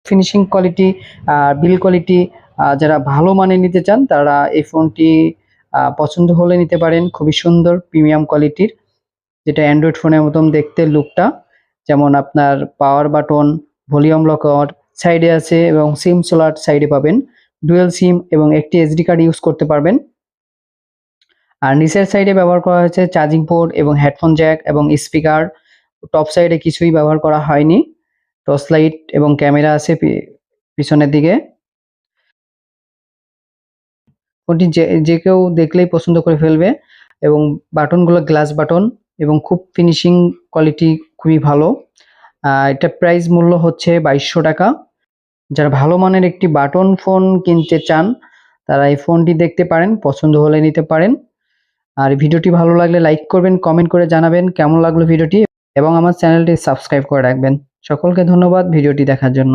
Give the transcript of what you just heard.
Finishing quality আর বিল quality যারা ভালো মানের নিতে চান তারা এই ফোনটি পছন্দ হলে নিতে পারেন। খুবই সুন্দর প্রিমিয়াম কোয়ালিটির, যেটা অ্যান্ড্রয়েড ফোনের মতন দেখতে লুকটা। যেমন আপনার পাওয়ার বাটন, ভলিউম লকার সাইডে আছে এবং সিম স্লট সাইডে পাবেন। ডুয়েল সিম এবং একটি এসডি কার্ড ইউজ করতে পারবেন। আর নিচের সাইডে ব্যবহার করা হয়েছে চার্জিং পোর্ট এবং হেডফোন জ্যাক এবং স্পিকার। টপ সাইডে কিছুই ব্যবহার করা হয়নি। টর্চ লাইট এবং ক্যামেরা আছে পিছনের দিকে। ফোনটি যে কেউ দেখলেই পছন্দ করে ফেলবে এবং বাটনগুলো গ্লাস বাটন এবং খুব ফিনিশিং কোয়ালিটি খুবই ভালো। এটা প্রাইস মূল্য হচ্ছে 2200 টাকা। যারা ভালো মানের একটি বাটন ফোন কিনতে চান তারা এই ফোনটি দেখতে পারেন, পছন্দ হলে নিতে পারেন। আর ভিডিওটি ভালো লাগলে লাইক করবেন, কমেন্ট করে জানাবেন কেমন লাগলো ভিডিওটি এবং আমার চ্যানেলটি সাবস্ক্রাইব করে রাখবেন। সকলকে ধন্যবাদ ভিডিওটি দেখার জন্য।